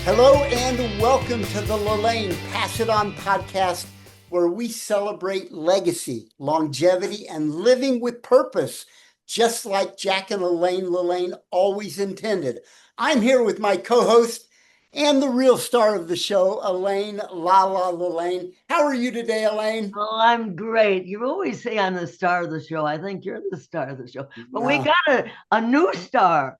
Hello and welcome to the LaLanne Pass It On podcast, where we celebrate legacy, longevity, and living with purpose, just like Jack and Elaine LaLanne always intended. I'm here with my co-host and the real star of the show, Elaine LaLanne. How are you today, Elaine? Oh, I'm great. You always say I'm the star of the show. I think you're the star of the show. But we No. got a new star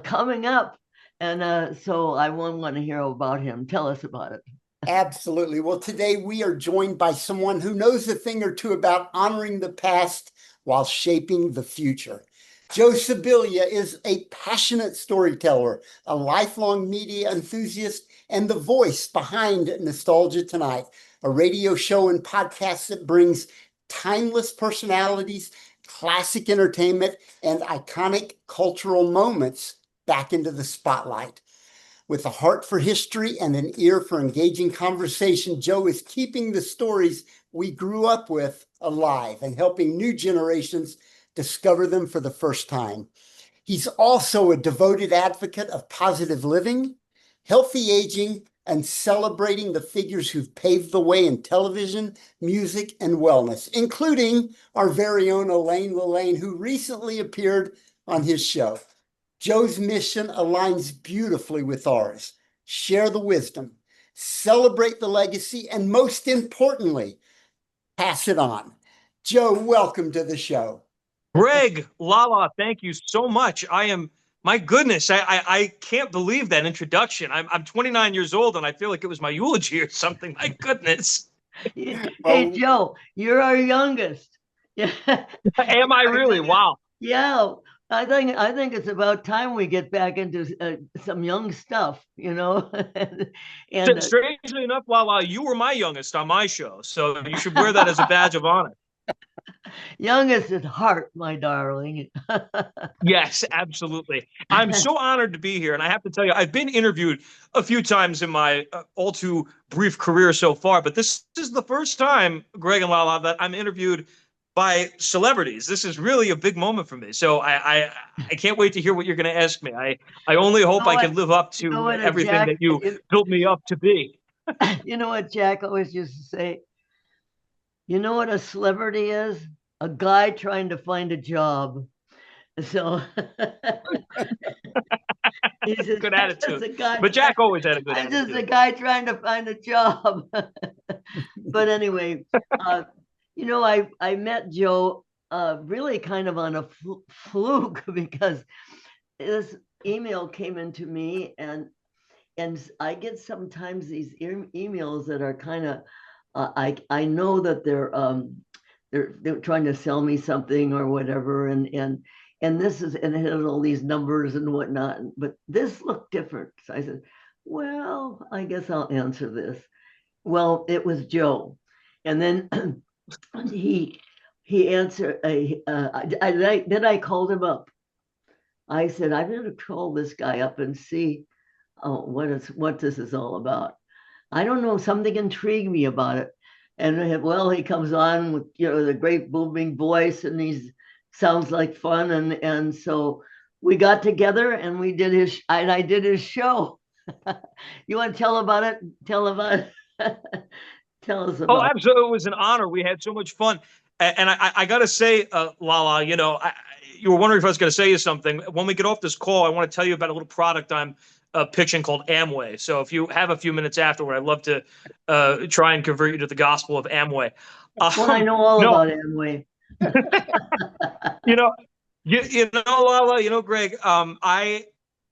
coming up. And so I want to hear about him. Tell us about it. Absolutely. Well, today we are joined by someone who knows a thing or two about honoring the past while shaping the future. Joe Sibilia is a passionate storyteller, a lifelong media enthusiast, and the voice behind Nostalgia Tonight, a radio show and podcast that brings timeless personalities, classic entertainment, and iconic cultural moments back into the spotlight. With a heart for history and an ear for engaging conversation, Joe is keeping the stories we grew up with alive and helping new generations discover them for the first time. He's also a devoted advocate of positive living, healthy aging, and celebrating the figures who've paved the way in television, music, and wellness, including our very own Elaine LaLanne, who recently appeared on his show. Joe's mission aligns beautifully with ours. Share the wisdom, celebrate the legacy, and most importantly, pass it on. Joe, welcome to the show. Greg, Lala, thank you so much. My goodness, I can't believe that introduction. I'm 29 years old and I feel like it was my eulogy or something. My goodness. Hey, Joe, you're our youngest. Yeah. Am I really? Wow. Yeah. I think it's about time we get back into some young stuff, and Strangely enough, Lala, you were my youngest on my show, so you should wear that as a badge of honor. Youngest at heart, my darling. Yes, absolutely. I'm so honored to be here. And I have to tell you, I've been interviewed a few times in my all too brief career so far, but this is the first time, Greg and Lala, that I'm interviewed by celebrities. This is really a big moment for me. So I can't wait to hear what you're going to ask me. I only hope I can live up to everything Jack, that you built me up to be. You know what Jack always used to say? You know what a celebrity is? A guy trying to find a job. So He's a good attitude. But Jack always had a good attitude. I'm just a guy trying to find a job. But anyway, I met Joe really kind of on a fluke because this email came into me and I get sometimes these emails that are kind of I know that they're trying to sell me something or whatever, and this is, and it has all these numbers and whatnot, but this looked different. So I said, well, I guess I'll answer this. Well, it was Joe, and then he answered. Then I called him up. I said, I'm going to call this guy up and see what this is all about. I don't know, something intrigued me about it. And well, he comes on with the great booming voice, and he sounds like fun, and so we got together and we did I did his show. You want to tell about it? Tell about it. Tell us about. Oh, absolutely! It was an honor. We had so much fun, and I got to say, Lala, you were wondering if I was going to say you something. When we get off this call, I want to tell you about a little product I'm pitching called Amway. So if you have a few minutes afterward, I'd love to try and convert you to the gospel of Amway. Well, I know all about Amway. Lala, Greg, I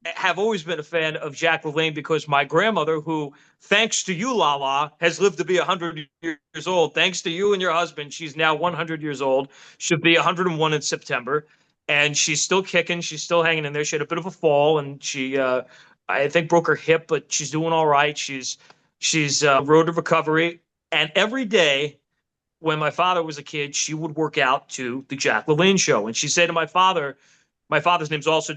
have always been a fan of Jack LaLanne because my grandmother, who, thanks to you, Lala, has lived to be 100 years old. Thanks to you and your husband, she's now 100 years old. She'll be 101 in September. And she's still kicking. She's still hanging in there. She had a bit of a fall, and she, I think, broke her hip, but she's doing all right. She's road to recovery. And every day when my father was a kid, she would work out to the Jack LaLanne show. And she'd say to my father's name's also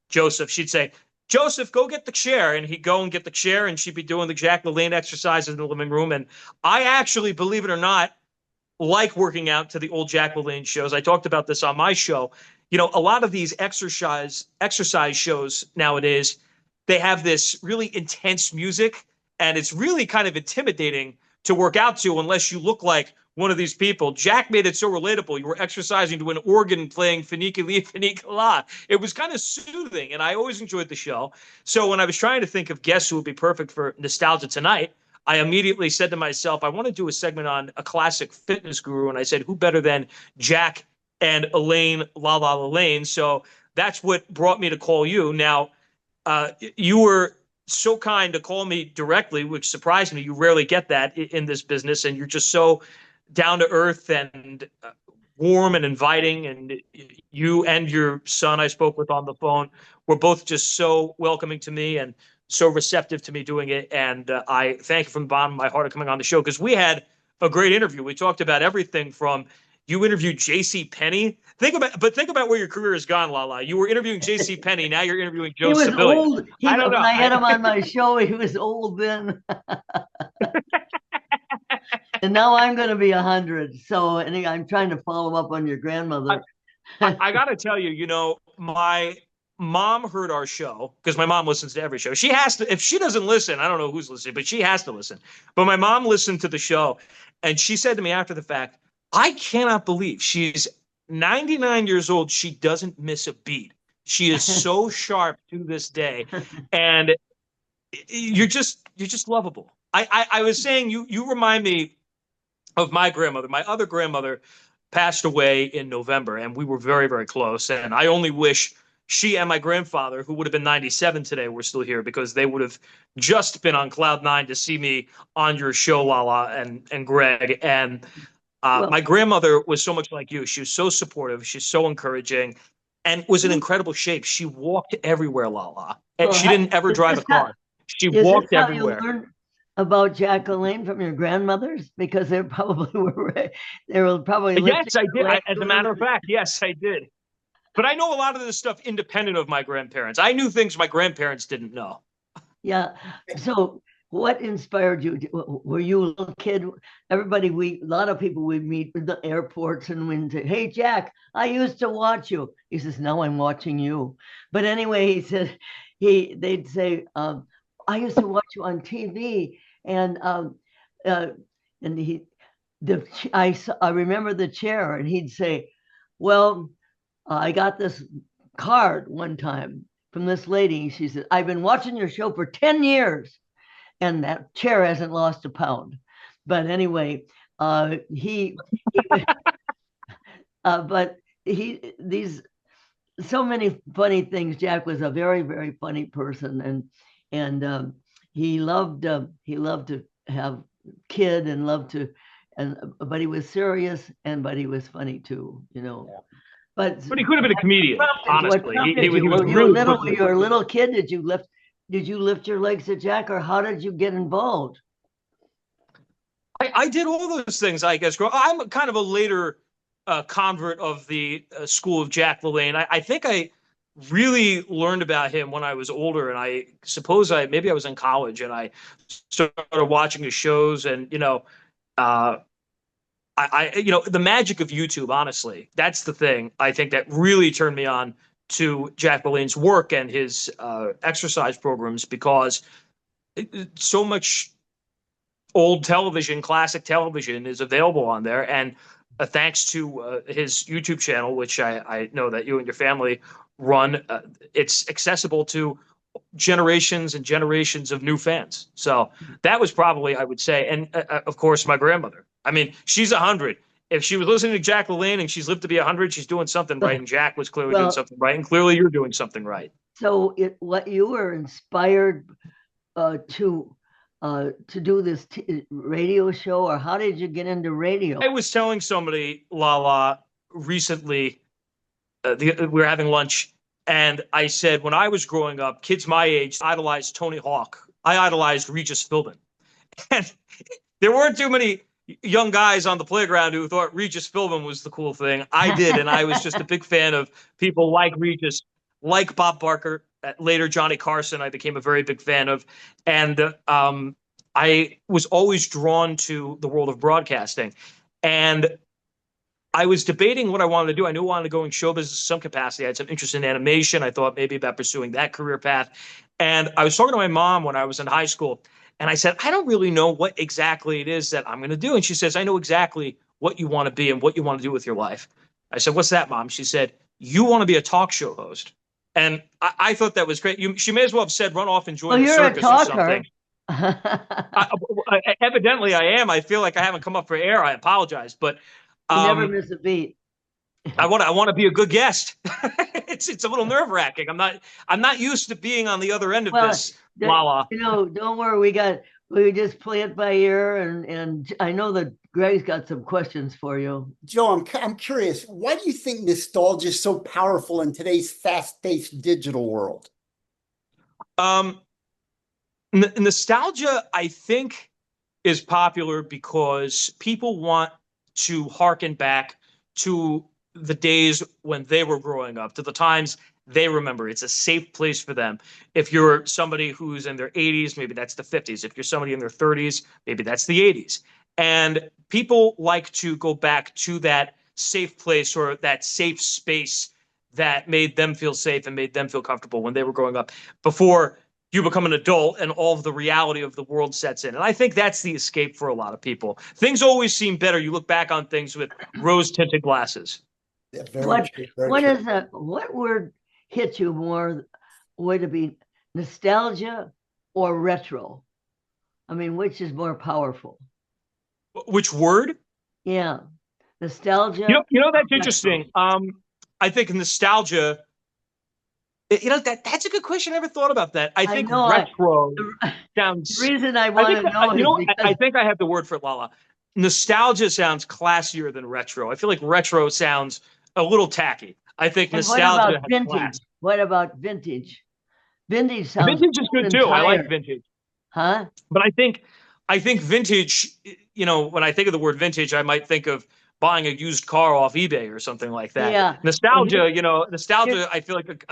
Joseph, she'd say, Joseph, go get the chair. And he'd go and get the chair, and she'd be doing the Jack LaLanne exercises in the living room. And I actually, believe it or not, like working out to the old Jack LaLanne shows. I talked about this on my show. A lot of these exercise shows nowadays, they have this really intense music, and it's really kind of intimidating to work out to unless you look like one of these people. Jack made it so relatable. You were exercising to an organ playing Finiculi Finicula. It was kind of soothing, and I always enjoyed the show. So when I was trying to think of guests who would be perfect for Nostalgia Tonight, I immediately said to myself, I want to do a segment on a classic fitness guru. And I said, who better than Jack and Elaine LaLanne? So that's what brought me to call you. Now, you were so kind to call me directly, which surprised me. You rarely get that in this business, and you're just so down to earth and warm and inviting. And you and your son I spoke with on the phone were both just so welcoming to me and so receptive to me doing it. And I thank you from the bottom of my heart of coming on the show, because we had a great interview. We talked about everything from, you interviewed J.C. Penney. Think about where your career has gone, Lala. You were interviewing J.C. Penney. Now you're interviewing Joe Sibilia. He was old. I don't know. When I had him on my show, he was old then. And now I'm going to be 100. So I'm trying to follow up on your grandmother. I got to tell you, you know, my mom heard our show, because my mom listens to every show. She has to. If she doesn't listen, I don't know who's listening, but she has to listen. But my mom listened to the show, and she said to me after the fact, I cannot believe she's 99 years old. She doesn't miss a beat. She is so sharp to this day. And you're just lovable. I was saying, you remind me of my grandmother. My other grandmother passed away in November, and we were very, very close. And I only wish she and my grandfather, who would have been 97 today, were still here, because they would have just been on cloud nine to see me on your show, Lala and Greg. And my grandmother was so much like you. She was so supportive. She's so encouraging, and was in incredible shape. She walked everywhere, Lala. And she didn't ever drive a car. She walked everywhere. You learned about Jack LaLanne from your grandmothers? Because they probably were. They were probably. Yes, I did. As a matter of fact, yes, I did. But I know a lot of this stuff independent of my grandparents. I knew things my grandparents didn't know. Yeah. So what inspired you? Were you a little kid? Everybody, a lot of people we meet at the airports, and we say, "Hey, Jack, I used to watch you." He says, "Now I'm watching you." But anyway, he said, they'd say, "I used to watch you on TV," and I remember the chair, and he'd say, "Well, I got this card one time from this lady." She said, "I've been watching your show for 10 years, and that chair hasn't lost a pound." But anyway, but these so many funny things. Jack was a very, very funny person, and he loved to have kid and but he was serious, but he was funny too, you know. Yeah. But he could have been a comedian, honestly. He was really you were a little kid. Did you lift your legs at Jack, or how did you get involved? I did all those things, I guess. I'm kind of a later convert of the school of Jack LaLanne. I think I really learned about him when I was older, and I suppose maybe I was in college, and I started watching his shows, and the magic of YouTube, honestly, that's the thing I think that really turned me on to Jack LaLanne's work and his exercise programs, because so much old television, classic television, is available on there. And thanks to his YouTube channel, which I know that you and your family run, it's accessible to generations and generations of new fans. So that was probably, I would say, and of course, my grandmother. I mean, she's 100. If she was listening to Jack LaLanne and she's lived to be 100, she's doing something right. And Jack was clearly doing something right. And clearly you're doing something right. So what you were inspired to do this radio show, or how did you get into radio? I was telling somebody, Lala, recently, we were having lunch, and I said, when I was growing up, kids my age idolized Tony Hawk. I idolized Regis Philbin. And there weren't too many young guys on the playground who thought Regis Philbin was the cool thing. I did, and I was just a big fan of people like Regis, like Bob Barker, later Johnny Carson. I became a very big fan of, and I was always drawn to the world of broadcasting. And I was debating what I wanted to do. I knew I wanted to go in show business in some capacity. I had some interest in animation. I thought maybe about pursuing that career path. And I was talking to my mom when I was in high school, and I said, I don't really know what exactly it is that I'm going to do. And she says, I know exactly what you want to be and what you want to do with your life. I said, what's that, Mom? She said, you want to be a talk show host. And I thought that was great. She may as well have said, run off and join the circus or something. Evidently, I am. I feel like I haven't come up for air. I apologize, but you never miss a beat. I want to be a good guest. It's a little nerve wracking. I'm not used to being on the other end of this. Lala. Don't worry. We just play it by ear, and I know that Greg's got some questions for you. Joe, I'm curious. Why do you think nostalgia is so powerful in today's fast-paced digital world? Nostalgia, I think, is popular because people want to harken back to the days when they were growing up, to the times they remember. It's a safe place for them. If you're somebody who's in their 80s, maybe that's the 50s. If you're somebody in their 30s, maybe that's the 80s. And people like to go back to that safe place or that safe space that made them feel safe and made them feel comfortable when they were growing up before you become an adult and all of the reality of the world sets in. And I think that's the escape for a lot of people. Things always seem better. You look back on things with rose-tinted glasses. Yeah, very true. What word hits you more? Would it be nostalgia or retro? I mean, which is more powerful? Which word? Yeah, nostalgia. That's interesting. I think nostalgia. That's a good question. I never thought about that. I think retro sounds. The reason I want to know is because I think I have the word for it, Lala. Nostalgia sounds classier than retro. I feel like retro sounds a little tacky. I think nostalgia has class. What about vintage? Vintage sounds. Vintage is good too. I like vintage. Huh? But I think vintage. When I think of the word vintage, I might think of buying a used car off eBay or something like that. Yeah. Nostalgia, nostalgia, I feel like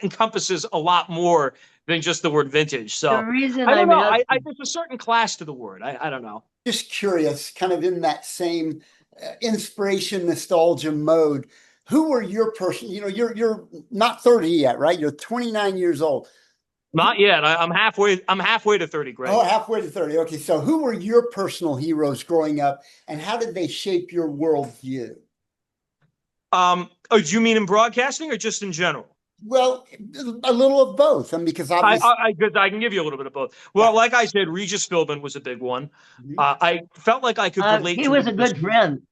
encompasses a lot more than just the word vintage. So the reason I don't know. There's a certain class to the word. I don't know. Just curious, kind of in that same inspiration, nostalgia mode. Who were your person? You're not 30 yet, right? You're 29 years old. Not yet. I'm halfway to 30, Greg. Oh, halfway to 30. Okay. So who were your personal heroes growing up and how did they shape your worldview? Do you mean in broadcasting or just in general? Well, a little of both. Because obviously I can give you a little bit of both. Well, like I said, Regis Philbin was a big one. I felt like I could relate to him. He was a good friend.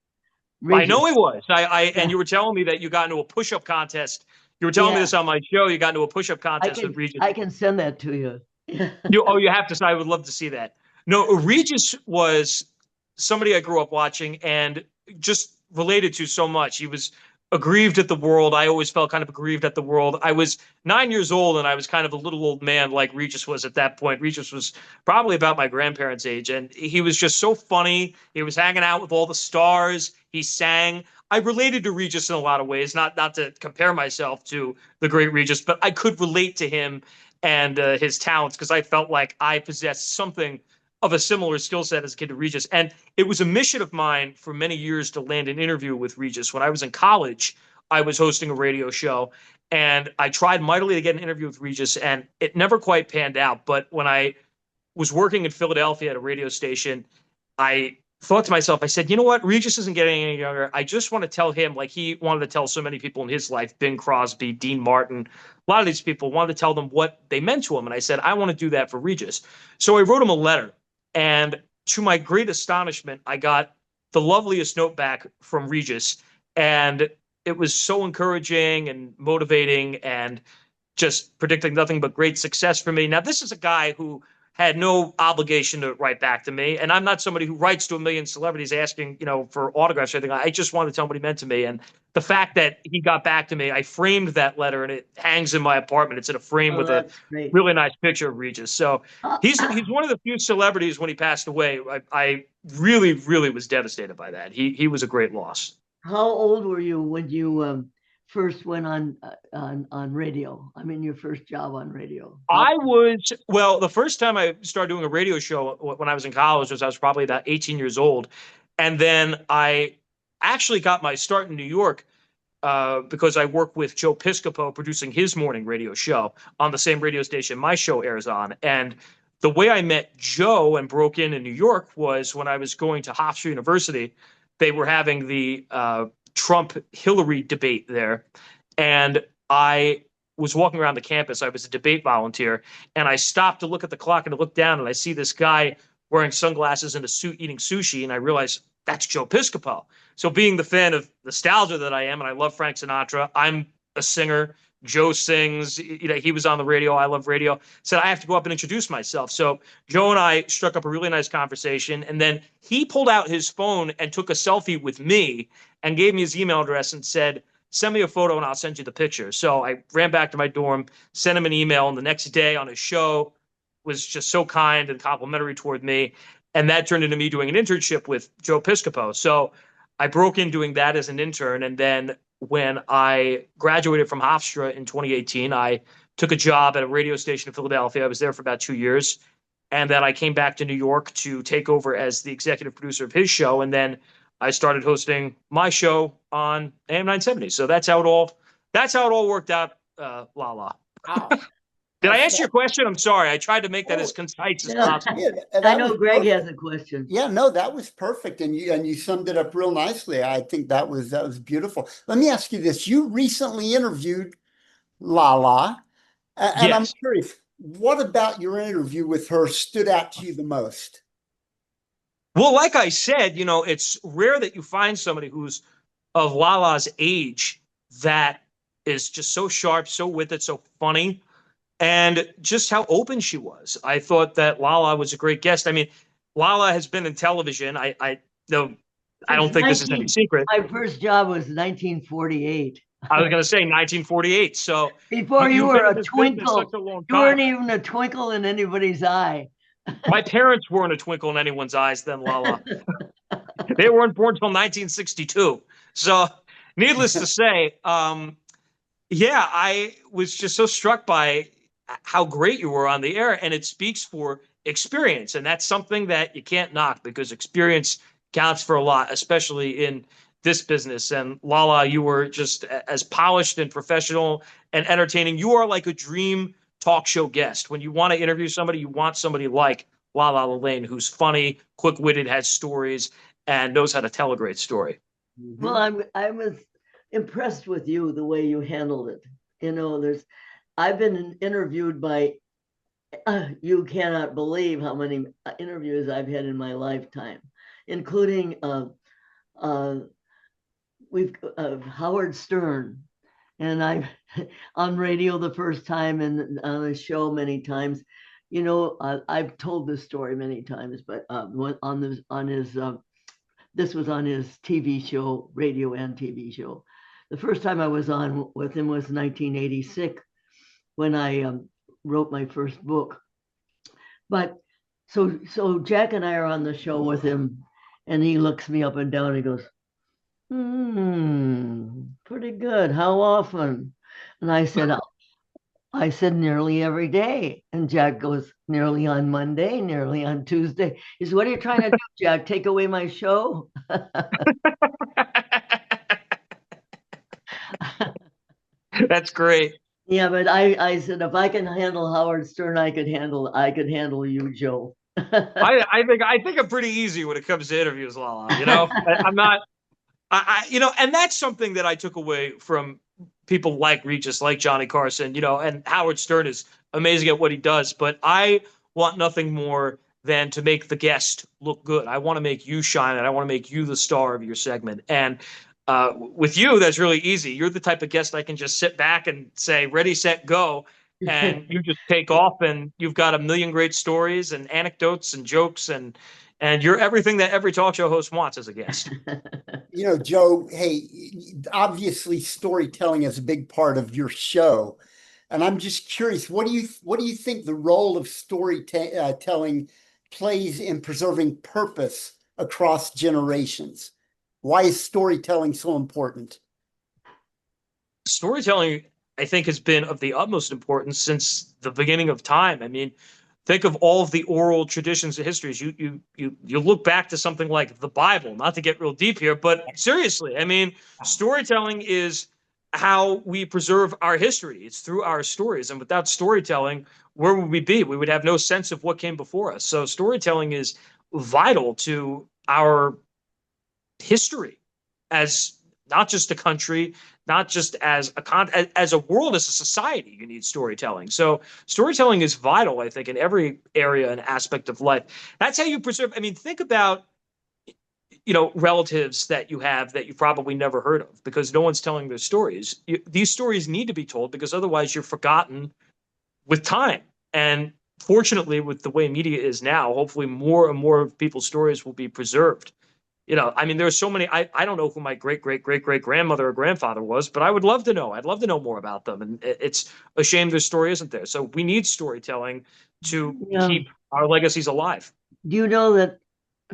Regis. I know he was. And you were telling me that you got into a push-up contest. You were telling me this on my show. You got into a push-up contest with Regis. I can send that to you. You have to. I would love to see that. No, Regis was somebody I grew up watching and just related to so much. He was aggrieved at the world. I always felt kind of aggrieved at the world. I was 9 years old and I was kind of a little old man like Regis was at that point. Regis was probably about my grandparents' age and he was just so funny. He was hanging out with all the stars. He sang. I related to Regis in a lot of ways, not to compare myself to the great Regis, but I could relate to him and his talents because I felt like I possessed something of a similar skill set as a kid to Regis. And it was a mission of mine for many years to land an interview with Regis. When I was in college, I was hosting a radio show and I tried mightily to get an interview with Regis and it never quite panned out. But when I was working in Philadelphia at a radio station, I thought to myself, I said, you know what? Regis isn't getting any younger. I just want to tell him, like he wanted to tell so many people in his life, Bing Crosby, Dean Martin, a lot of these people wanted to tell them what they meant to him. And I said, I want to do that for Regis. So I wrote him a letter. And to my great astonishment, I got the loveliest note back from Regis. And it was so encouraging and motivating and just predicting nothing but great success for me. Now, this is a guy who had no obligation to write back to me. And I'm not somebody who writes to a million celebrities asking, for autographs or anything. I just wanted to tell him what he meant to me. And the fact that he got back to me, I framed that letter and it hangs in my apartment. It's in a frame with a really nice picture of Regis. So he's one of the few celebrities when he passed away. I really, really was devastated by that. He was a great loss. How old were you when you first went on radio? I mean, your first job on radio. The first time I started doing a radio show when I was in college I was probably about 18 years old. And then I actually got my start in New York because I work with Joe Piscopo producing his morning radio show on the same radio station my show airs on. And the way I met Joe and broke in New York was when I was going to Hofstra University. They were having the Trump-Hillary debate there. And I was walking around the campus. I was a debate volunteer. And I stopped to look at the clock and I looked down and I see this guy wearing sunglasses and a suit eating sushi. And I realized that's Joe Piscopo. So being the fan of nostalgia that I am, and I love Frank Sinatra, I'm a singer. Joe sings, he was on the radio. I love radio. Said I have to go up and introduce myself. So Joe and I struck up a really nice conversation. And then he pulled out his phone and took a selfie with me and gave me his email address and said, send me a photo and I'll send you the picture. So I ran back to my dorm, sent him an email, and the next day on his show was just so kind and complimentary toward me. And that turned into me doing an internship with Joe Piscopo. So I broke in doing that as an intern. And then when I graduated from Hofstra in 2018, I took a job at a radio station in Philadelphia. I was there for about 2 years. And then I came back to New York to take over as the executive producer of his show. And then I started hosting my show on AM 970. So that's how it all worked out, Lala. Wow. Did I answer your question? I'm sorry. I tried to make that as concise as possible. Yeah, I know Greg has a question. Yeah, no, that was perfect, and you summed it up real nicely. I think that was beautiful. Let me ask you this: you recently interviewed Lala, and I'm Yes. curious, what about your interview with her stood out to you the most? Well, like I said, it's rare that you find somebody who's of Lala's age that is just so sharp, so with it, so funny, and just how open she was. I thought that Lala was a great guest. I mean, Lala has been in television. I don't think this is any secret. My first job was 1948. I was going to say 1948. So before you were a twinkle, such a long you time. weren't even a twinkle in anybody's eye. My parents weren't a twinkle in anyone's eyes then, Lala. They weren't born until 1962. So needless to say, yeah, I was just so struck by how great you were on the air, and it speaks for experience. And that's something that you can't knock because experience counts for a lot, especially in this business. And Lala, you were just as polished and professional and entertaining. You are like a dream talk show guest. When you want to interview somebody, you want somebody like Lala LaLanne, who's funny, quick-witted, has stories, and knows how to tell a great story. Well, I was impressed with you, the way you handled it. I've been interviewed by, you cannot believe how many interviews I've had in my lifetime, including Howard Stern. And I've on radio the first time and on a show many times. I've told this story many times, but this was on his TV show, radio and TV show. The first time I was on with him was 1986 when I wrote my first book. But so Jack and I are on the show with him, and he looks me up and down and he goes, pretty good. How often? And I said, nearly every day. And Jack goes, nearly on Monday, nearly on Tuesday. He says, what are you trying to do, Jack? Take away my show? That's great. Yeah, but I said, if I can handle Howard Stern, I could handle you, Joe. I think I'm pretty easy when it comes to interviews, Lala. I'm not. And that's something that I took away from people like Regis, like Johnny Carson, and Howard Stern is amazing at what he does. But I want nothing more than to make the guest look good. I want to make you shine, and I want to make you the star of your segment. And with you, that's really easy. You're the type of guest I can just sit back and say, ready, set, go. And you just take off, and you've got a million great stories and anecdotes and jokes, and you're everything that every talk show host wants as a guest. Joe, hey, obviously storytelling is a big part of your show. And I'm just curious, what do you think the role of storytelling plays in preserving purpose across generations? Why is storytelling so important? Storytelling, I think, has been of the utmost importance since the beginning of time. I mean, Think of all of the oral traditions and histories. You look back to something like the Bible, not to get real deep here, but seriously, I mean, storytelling is how we preserve our history. It's through our stories. And without storytelling, where would we be? We would have no sense of what came before us. So storytelling is vital to our history as not just a country, not just as a world, as a society. You need storytelling. So storytelling is vital, I think, in every area and aspect of life. That's how you preserve. I mean, think about, relatives that you have that you probably never heard of because no one's telling their stories. These stories need to be told because otherwise you're forgotten with time. And fortunately, with the way media is now, hopefully more and more of people's stories will be preserved. I mean, there's so many. I don't know who my great grandmother or grandfather was, but I would love to know. I'd love to know more about them. And it's a shame their story isn't there. So we need storytelling to keep our legacies alive. Do you know that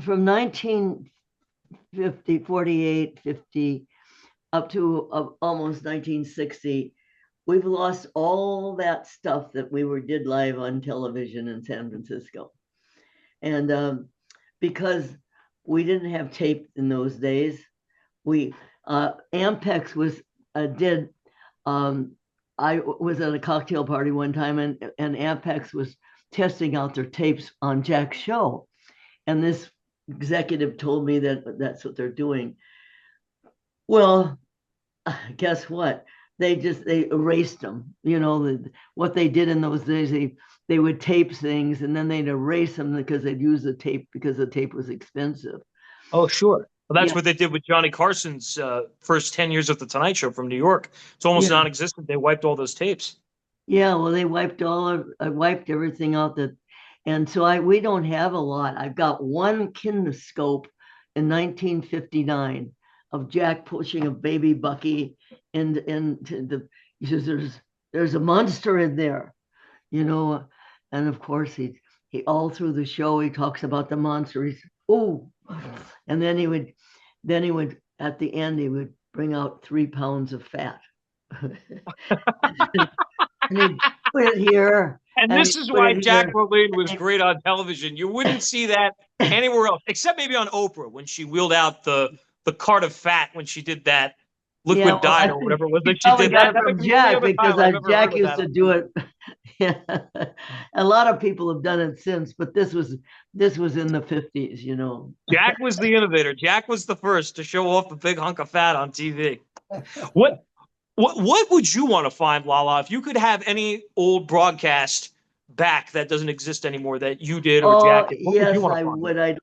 from 1950, 48, 50, up to almost 1960, we've lost all that stuff that we did live on television in San Francisco. And because we didn't have tape in those days, Ampex I was at a cocktail party one time, and Ampex was testing out their tapes on Jack's show. And this executive told me that that's what they're doing. Well, guess what? They erased them. What they did in those days, they would tape things and then they'd erase them because they'd use the tape because the tape was expensive. Oh, sure. Well, that's what they did with Johnny Carson's first 10 years of The Tonight Show from New York. It's almost non-existent. They wiped all those tapes. Yeah, well, they wiped everything out and so we don't have a lot. I've got one kinescope in 1959 of Jack pushing a baby Bucky into he says, there's a monster in there, and of course he all through the show he talks about the monster. He's and then he would at the end he would bring out 3 pounds of fat. And he'd put it here. And this is why Jack LaLanne was great on television. You wouldn't see that anywhere else, except maybe on Oprah when she wheeled out the cart of fat when she did that liquid diet or whatever it was that she did. That from Jack because Jack used to do it. Yeah. A lot of people have done it since, but this was in the 50s, Jack was the innovator. Jack was the first to show off a big hunk of fat on TV. What would you want to find, Lala, if you could have any old broadcast back that doesn't exist anymore that you did or Jack did? Yes, I would. I'd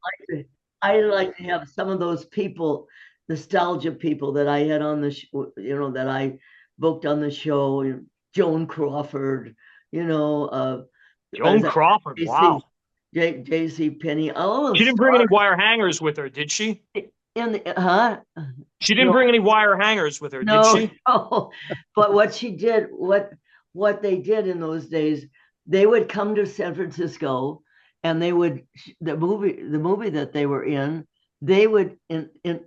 like to have some of those people, nostalgia people that I had on the that I booked on the show. Joan Crawford, Joan Crawford, wow. J.C. Penney. She didn't bring any wire hangers with her, did she? She didn't bring any wire hangers with her, did she? No. But what she did, what they did in those days, they would come to San Francisco, and they would the movie that they were in. They would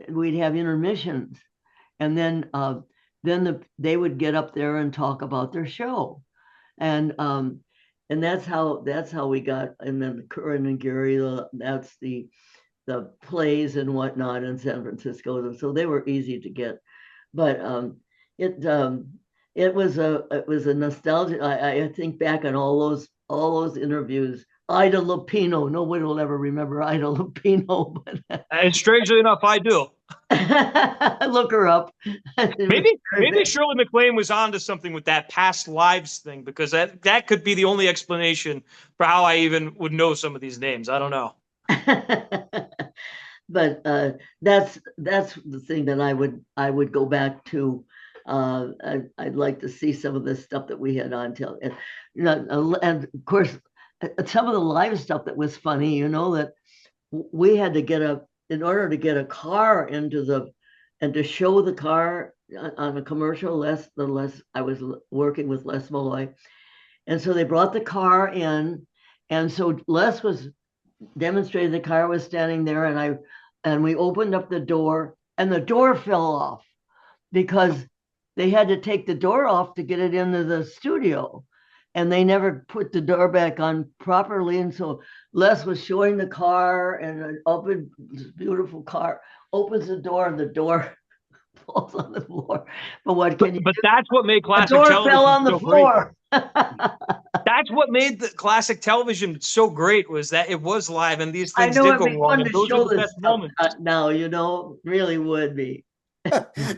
we'd have intermissions, and then they would get up there and talk about their show, and that's how we got. And then Curran and Gary, that's the plays and whatnot in San Francisco. So they were easy to get, but it was a nostalgia. I think back on all those interviews. Ida Lupino. Nobody will ever remember Ida Lupino, but and strangely enough, I do. Look her up. Maybe Shirley MacLaine was onto something with that past lives thing, because that could be the only explanation for how I even would know some of these names. I don't know. But that's the thing that I would go back to. I'd like to see some of the stuff that we had on television, and of course some of the live stuff that was funny. That we had to in order to get a car and to show the car on a commercial. I was working with Les Malloy, and so they brought the car in, and so Les was demonstrated. The car was standing there, and we opened up the door, and the door fell off because they had to take the door off to get it into the studio. and they never put the door back on properly. And so Les was showing the car, and an open, this beautiful car, opens the door, and the door falls on the floor. But what can you But do? that's what made The classic door television fell on the so great. floor. That's what made the classic television so great, was that it was live and these I things know did it'd go be wrong, fun and to those are show the this best stuff moments. now, really would be.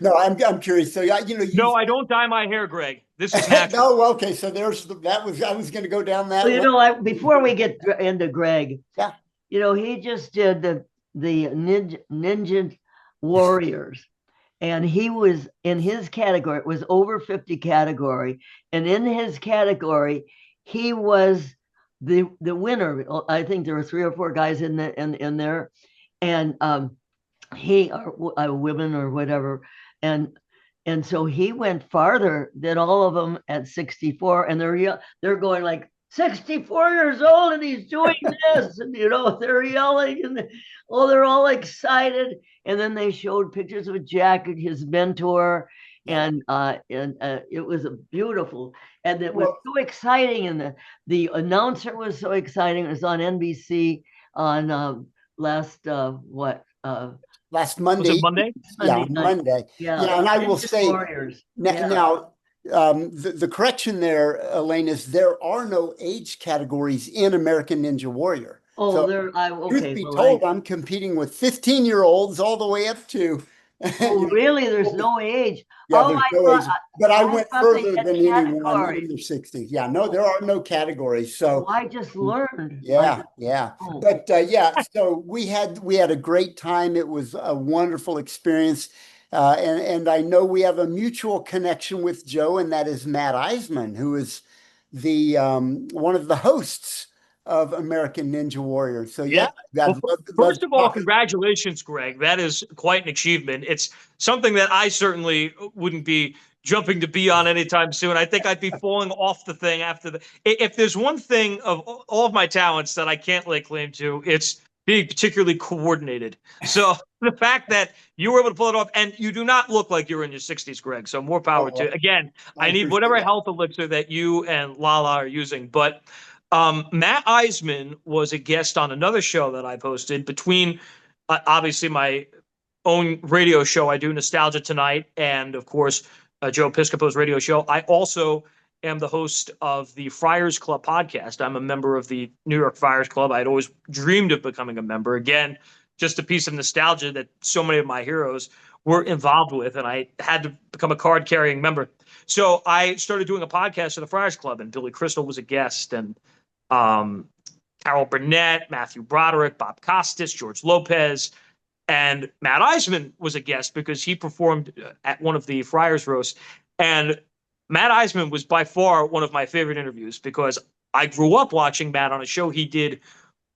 No, I'm curious. So yeah, you know, No, I don't dye my hair, Greg. This is no, natural. okay. So I was going to go down that. Well, you know, before we get into Greg, Yeah. you know, he just did the Ninja Warriors, and he was in his category. It was over 50 category, and in his category, he was the winner. I think there were 3 or 4 guys in there, and he or women or whatever, and so he went farther than all of them at 64, and they're going like 64 years old and he's doing this, and you know, they're yelling, and they're all excited. And then they showed pictures of Jack, his mentor, and it was a beautiful, and it was so exciting, and the announcer was so exciting. It was on NBC on last last Monday. Was it Monday? Yeah, Monday. Yeah, and I will say Warriors. now, the correction there, Elaine, is there are no age categories in American Ninja Warrior. Oh, so, okay. Truth be told, I'm competing with 15-year-olds all the way up to. Oh, really? There's no age. Yeah, Oh, there's I no thought, age. But I went thought they further had than anyone categories. under 60. Yeah, no, there are no categories. So I just learned. yeah. Oh. But yeah, so we had a great time. It was a wonderful experience. And I know we have a mutual connection with Joe, and that is Matt Eisman, who is the one of the hosts of American Ninja Warrior. So yeah, Well, first of all, congratulations, Greg. That is quite an achievement. It's something that I certainly wouldn't be jumping to be on anytime soon. I think I'd be falling off the thing after the. If there's one thing of all of my talents that I can't lay claim to, it's being particularly coordinated. So the fact that you were able to pull it off, and you do not look like you're in your 60s, Greg. So more power to. Again, I need whatever health elixir that you and Lala are using, but. Matt Eisman was a guest on another show that I've hosted between obviously my own radio show. I do Nostalgia Tonight, and of course, Joe Piscopo's radio show. I also am the host of the Friars Club podcast. I'm a member of the New York Friars Club. I'd always dreamed of becoming a member. Again, just a piece of nostalgia that so many of my heroes were involved with, and I had to become a card-carrying member. So I started doing a podcast at the Friars Club, and Billy Crystal was a guest, and Carol Burnett, Matthew Broderick, Bob Costas, George Lopez, and Matt Eisman was a guest because he performed at one of the Friars roasts. And Matt Eisman was by far one of my favorite interviews because I grew up watching Matt on a show he did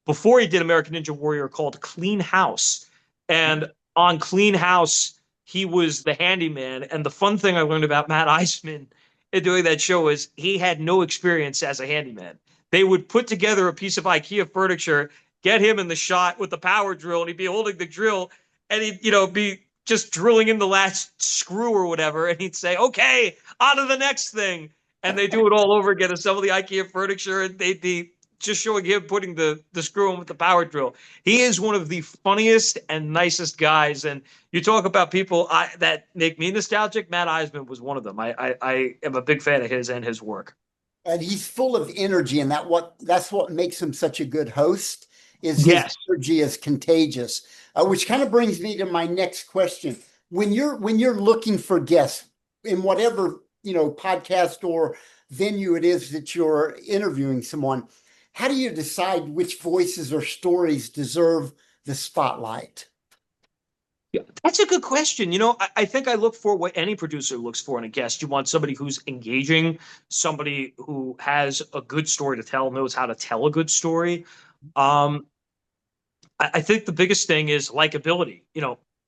before he did American Ninja Warrior called Clean House. And on Clean House, he was the handyman. And the fun thing I learned about Matt Eisman in doing that show is he had no experience as a handyman. They would put together a piece of IKEA furniture, get him in the shot with the power drill, and he'd be holding the drill, and he'd, be just drilling in the last screw or whatever, and he'd say, okay, on to the next thing. And they do it all over again, assemble the IKEA furniture, and they'd be just showing him putting the screw in with the power drill. He is one of the funniest and nicest guys. And you talk about people that make me nostalgic. Matt Eisman was one of them. I am a big fan of his and his work. And he's full of energy, and that's what makes him such a good host. His energy is contagious, which kind of brings me to my next question. When you're looking for guests in whatever podcast or venue it is that you're interviewing someone, how do you decide which voices or stories deserve the spotlight? Yeah, that's a good question. I think I look for what any producer looks for in a guest. You want somebody who's engaging, somebody who has a good story to tell, knows how to tell a good story. I think the biggest thing is likability.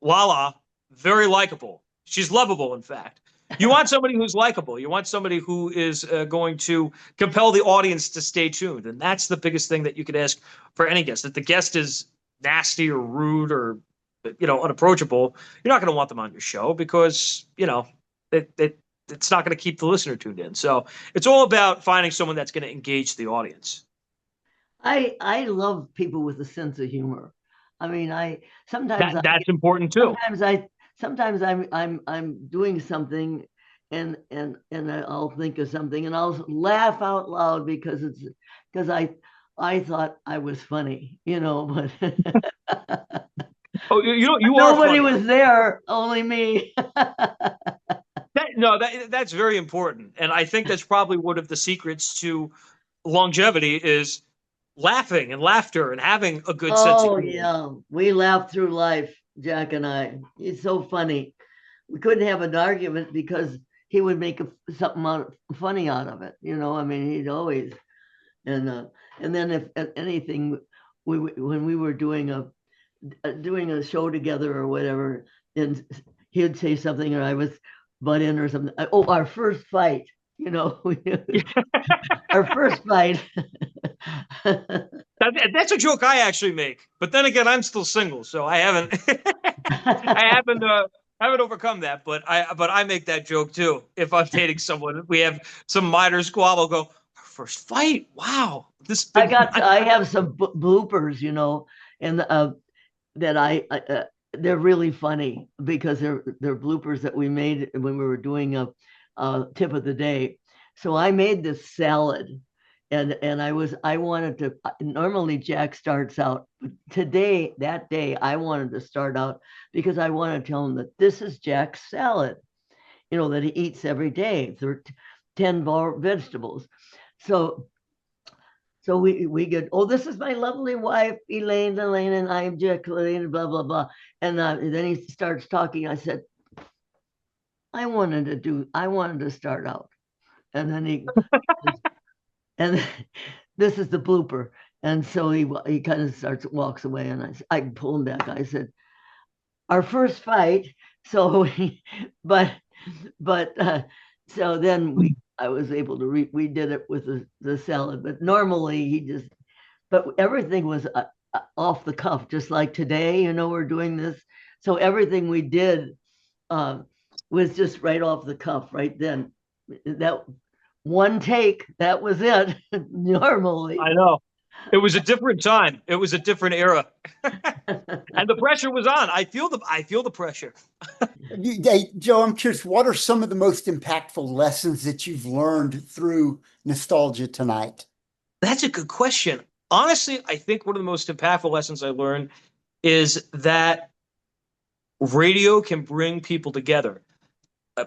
Lala, very likable. She's lovable, in fact. You want somebody who's likable. You want somebody who is going to compel the audience to stay tuned. And that's the biggest thing that you could ask for any guest. If the guest is nasty or rude or unapproachable, you're not going to want them on your show because, it's not going to keep the listener tuned in. So it's all about finding someone that's going to engage the audience. I love people with a sense of humor. I mean, That's important too. Sometimes I'm doing something and I'll think of something and I'll laugh out loud because I thought I was funny, but Oh, you are nobody funny. was there, only me. That's very important. And I think that's probably one of the secrets to longevity is laughing and laughter and having a good sense of humor. Yeah, we laugh through life, Jack and I. It's so funny. We couldn't have an argument because he would make something funny out of it. I mean, he'd always and then if anything, when we were doing a show together or whatever, and he'd say something and I was butt in or something. Oh, our first fight, our first fight. That's a joke I actually make, but then again, I'm still single, so I haven't, haven't overcome that. But I make that joke too. If I'm dating someone, we have some minor squabble. Go, our first fight. Wow, I have some bloopers, and that they're really funny because they're bloopers that we made when we were doing a tip of the day. So I made this salad. And I wanted to, normally Jack starts out, but that day, I wanted to start out because I want to tell him that this is Jack's salad, that he eats every day, 10 vegetables. So we get, oh, this is my lovely wife, Elaine LaLanne, and I am Jack LaLanne, blah, blah, blah. And then he starts talking. I said, I wanted to start out. And then and this is the blooper. And so he kind of walks away, and I pull him back. I said, our first fight. So, but so then I was able to we did it with the salad, but normally but everything was off the cuff, just like today, we're doing this. So everything we did was just right off the cuff right then. That one take, that was it. Normally. I know. It was a different time. It was a different era. And the pressure was on. I feel the pressure. Hey, Joe, I'm curious, what are some of the most impactful lessons that you've learned through nostalgia tonight? That's a good question. Honestly, I think one of the most impactful lessons I learned is that radio can bring people together.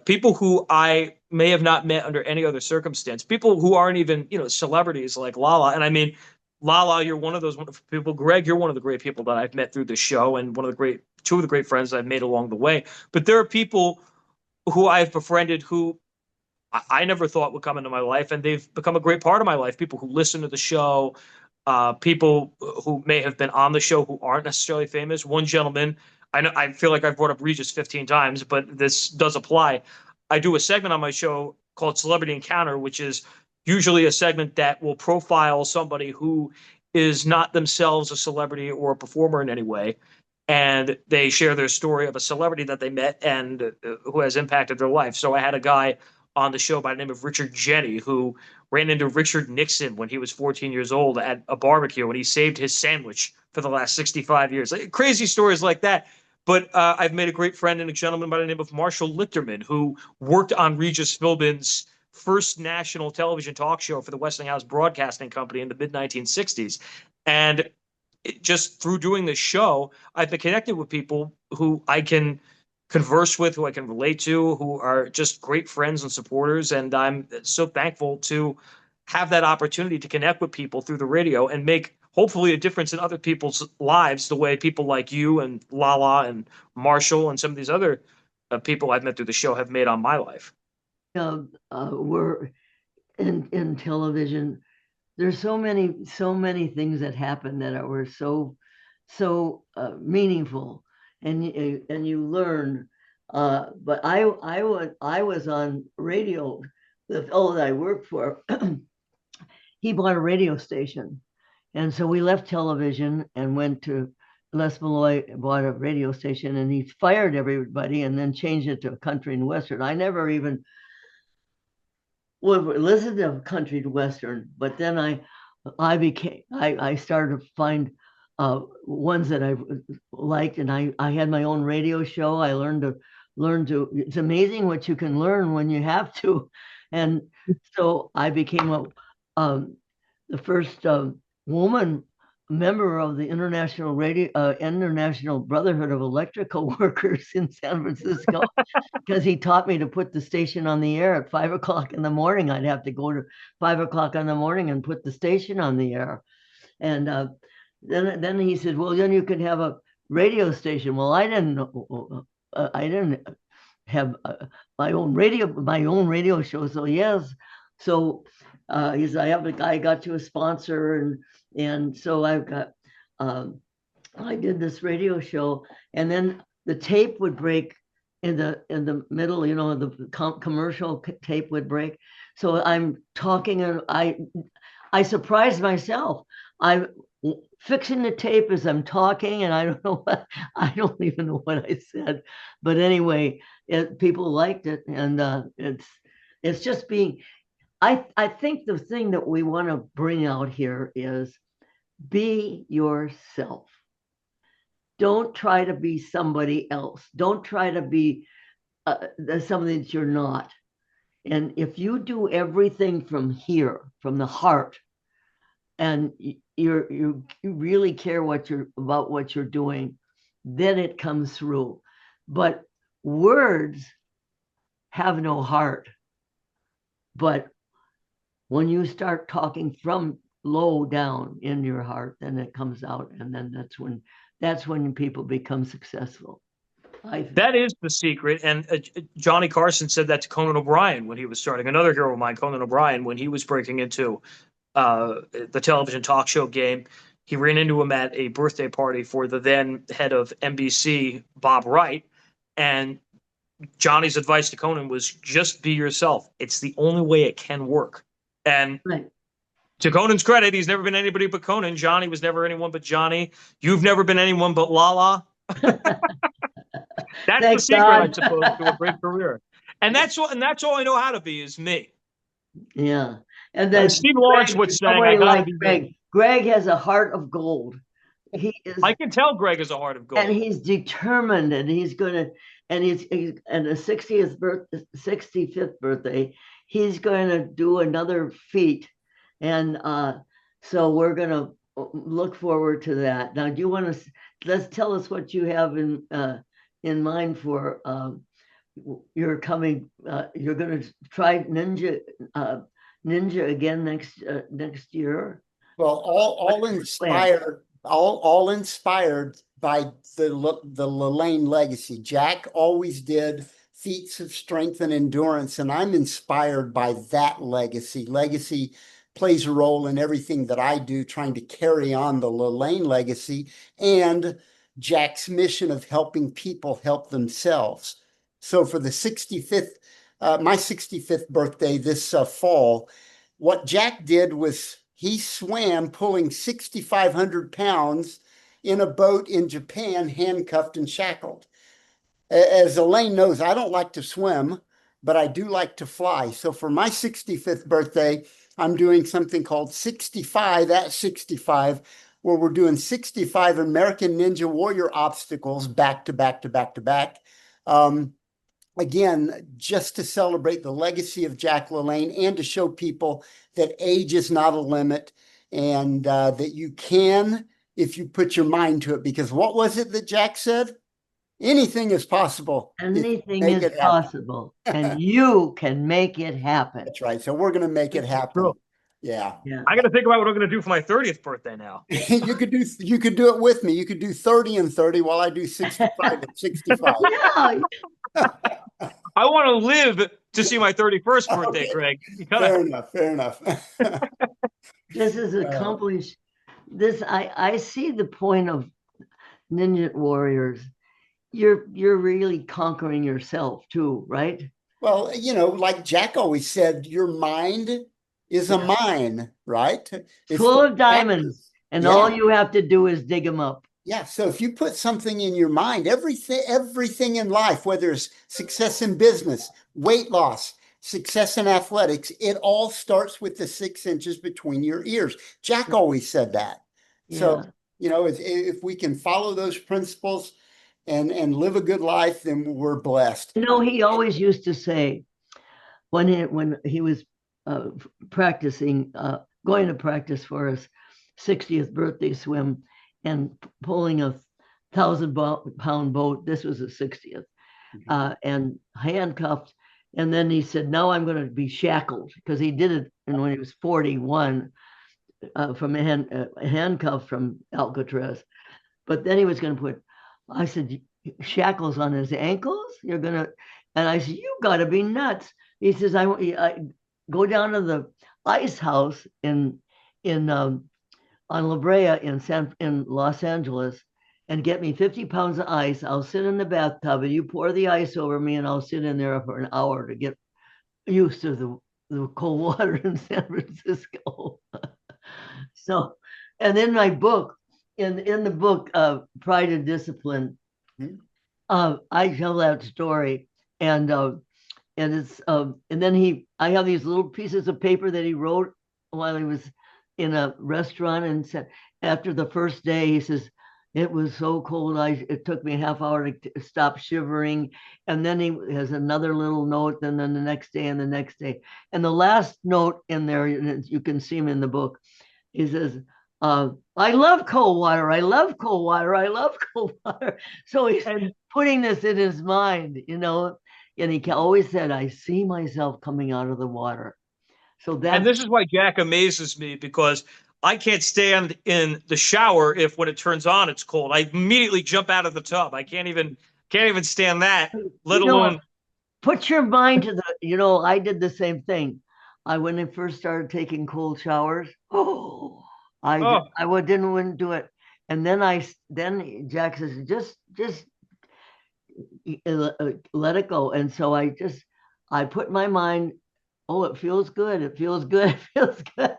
People who I may have not met under any other circumstance, people who aren't even, celebrities like Lala. And I mean, Lala, you're one of those wonderful people. Greg, you're one of the great people that I've met through the show and two of the great friends I've made along the way. But there are people who I've befriended who I never thought would come into my life, and they've become a great part of my life. People who listen to the show, people who may have been on the show who aren't necessarily famous. One gentleman, I feel like I've brought up Regis 15 times, but this does apply. I do a segment on my show called Celebrity Encounter, which is usually a segment that will profile somebody who is not themselves a celebrity or a performer in any way. And they share their story of a celebrity that they met and who has impacted their life. So I had a guy on the show by the name of Richard Jenny, who ran into Richard Nixon when he was 14 years old at a barbecue, and he saved his sandwich for the last 65 years. Crazy stories like that. But I've made a great friend and a gentleman by the name of Marshall Lichterman, who worked on Regis Philbin's first national television talk show for the Westinghouse Broadcasting Company in the mid-1960s. And just through doing this show, I've been connected with people who I can converse with, who I can relate to, who are just great friends and supporters. And I'm so thankful to have that opportunity to connect with people through the radio and make hopefully a difference in other people's lives, the way people like you and Lala and Marshall and some of these other people I've met through the show have made on my life. We're in television. There's so many things that happen that were so meaningful, and you learn. But I was on radio. The fellow that I worked for, he bought a radio station, and so we left television and went to Les Malloy, bought a radio station, and he fired everybody and then changed it to country and western. I never even well, listen to country to Western, but then I started to find ones that I liked, and I had my own radio show. I learned to, it's amazing what you can learn when you have to. And so I became the first woman member of the International Brotherhood of Electrical Workers in San Francisco, because he taught me to put the station on the air at 5 o'clock in the morning. I'd have to go to 5 o'clock in the morning and put the station on the air. And then he said, well, then you can have a radio station. Well, I didn't know. I didn't have my own radio show. So yes. So he said, I got you a sponsor, and so I've got I did this radio show, and then the tape would break in the middle, the commercial tape would break. So I'm talking, and I surprised myself. I'm fixing the tape as I'm talking, and I don't even know what I said, but anyway, people liked it, and it's just being. I think the thing that we want to bring out here is be yourself. Don't try to be somebody else. Don't try to be something that you're not. And if you do everything from here, from the heart, and you really care about what you're doing, then it comes through. But words have no heart. But when you start talking from low down in your heart, then it comes out, and then that's when people become successful. That is the secret. And Johnny Carson said that to Conan O'Brien when he was starting. Another hero of mine, Conan O'Brien, when he was breaking into the television talk show game, he ran into him at a birthday party for the then head of NBC, Bob Wright. And Johnny's advice to Conan was just be yourself. It's the only way it can work. And right. To Conan's credit, he's never been anybody but Conan. Johnny was never anyone but Johnny. You've never been anyone but Lala. That's the secret, I suppose, to a great career. And that's all I know how to be is me. Yeah. And then Steve Lawrence would say, I gotta be Greg. Greg has a heart of gold. He is, I can tell Greg has a heart of gold. And he's determined, and he's gonna, and he's and the 65th birthday, he's going to do another feat. And so we're going to look forward to that. Now, do you want to, let's tell us what you have in mind for you're coming, you're going to try Ninja again next year? Well, all inspired by the LaLanne legacy. Jack always did feats of strength and endurance, and I'm inspired by that legacy. Legacy plays a role in everything that I do, trying to carry on the LaLanne legacy and Jack's mission of helping people help themselves. So for the 65th, my 65th birthday this fall, what Jack did was he swam pulling 6,500 pounds in a boat in Japan, handcuffed and shackled. As Elaine knows, I don't like to swim, but I do like to fly. So for my 65th birthday, I'm doing something called 65 at 65, where we're doing 65 American Ninja Warrior obstacles back to back to back to back. Again, just to celebrate the legacy of Jack LaLanne and to show people that age is not a limit, and that you can, if you put your mind to it. Because what was it that Jack said? Anything is possible. Anything is possible, and you can make it happen. That's right. So we're going to make it happen. Yeah. I got to think about what I'm going to do for my 30th birthday now. You could do it with me. You could do 30 and 30 while I do 65 and 65. Yeah. I want to live to see my 31st birthday, okay. Greg. Fair enough. This is accomplished. I see the point of Ninja Warriors. You're really conquering yourself too, right? Well, like Jack always said, your mind is a mine, right? It's full of diamonds, and all you have to do is dig them up. Yeah. So if you put something in your mind, everything in life, whether it's success in business, weight loss, success in athletics, it all starts with the 6 inches between your ears. Jack always said that. So, Yeah. you know, if we can follow those principles and live a good life, then we're blessed. You know, he always used to say when he was practicing, going to practice for his 60th birthday swim and pulling a 1,000-pound boat. This was his 60th, and handcuffed. And then he said, "Now I'm going to be shackled," because he did it when he was 41 from handcuffed from Alcatraz. But then he was going to put, I said, shackles on his ankles? You're going to, and I said, "You got to be nuts." He says, I go down to the ice house on La Brea in Los Angeles and get me 50 pounds of ice. I'll sit in the bathtub and you pour the ice over me and I'll sit in there for an hour to get used to the cold water in San Francisco. So, and in my book, in the book, Pride and Discipline, I tell that story, and it's and then I have these little pieces of paper that he wrote while he was in a restaurant, and said after the first day, he says, "It was so cold, it took me a half hour to stop shivering." And then he has another little note, and then the next day and the next day. And the last note in there, and you can see him in the book, he says, "I love cold water. I love cold water. I love cold water." So he's putting this in his mind, you know, and he always said, "I see myself coming out of the water." So that, and this is why Jack amazes me, because I can't stand in the shower if when it turns on it's cold. I immediately jump out of the tub. I can't even stand that, let alone. Put your mind to I did the same thing. When I first started taking cold showers, I wouldn't do it. And then Jack says, just let it go. And so I put my mind, it feels good. It feels good. It feels good.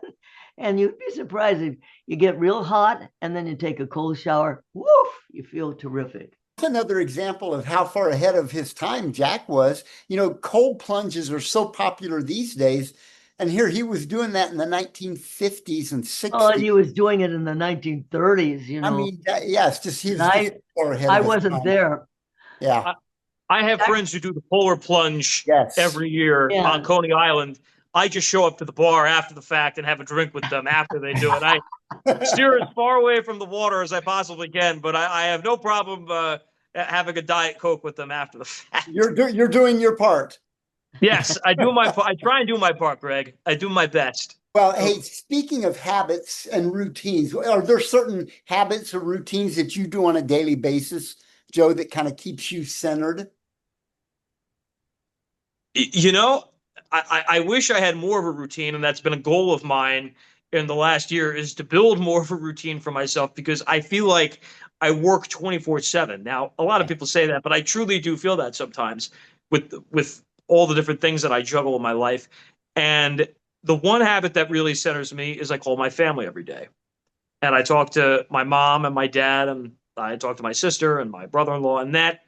And you'd be surprised if you get real hot and then you take a cold shower, woof, you feel terrific. Another example of how far ahead of his time Jack was. You know, cold plunges are so popular these days. And here he was doing that in the 1950s and 60s. Oh, and he was doing it in the 1930s, you know. I mean, it's just he's far ahead. I wasn't there. Yeah. I have friends who do the polar plunge every year on Coney Island. I just show up to the bar after the fact and have a drink with them after they do it. I steer as far away from the water as I possibly can, but I have no problem having a Diet Coke with them after the fact. You're doing your part. Yes, I do I try and do my part, Greg. I do my best. Well, hey, speaking of habits and routines, are there certain habits or routines that you do on a daily basis, Joe, that kind of keeps you centered? You know, I wish I had more of a routine, and that's been a goal of mine in the last year, is to build more of a routine for myself, because I feel like I work 24/7. Now, a lot of people say that, but I truly do feel that sometimes with all the different things that I juggle in my life. And the one habit that really centers me is I call my family every day. And I talk to my mom and my dad, and I talk to my sister and my brother-in-law, and that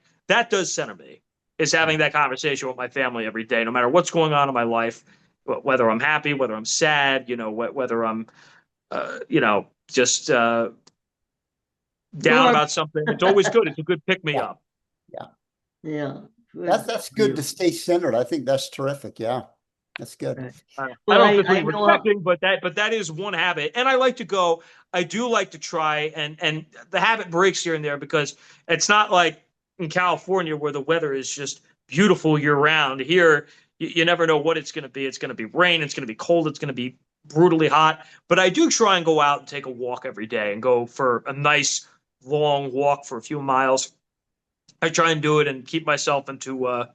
does center me, is having that conversation with my family every day, no matter what's going on in my life, whether I'm happy, whether I'm sad, whether I'm, just down about something. It's always good. It's a good pick me up. Yeah. That's good to stay centered. I think that's terrific. Yeah, that's good. I don't know if it's reflecting, but that is one habit. And I do like to try, and the habit breaks here and there, because it's not like in California where the weather is just beautiful year round. Here, you never know what it's going to be. It's going to be rain. It's going to be cold. It's going to be brutally hot. But I do try and go out and take a walk every day, and go for a nice long walk for a few miles. I try and do it and keep myself into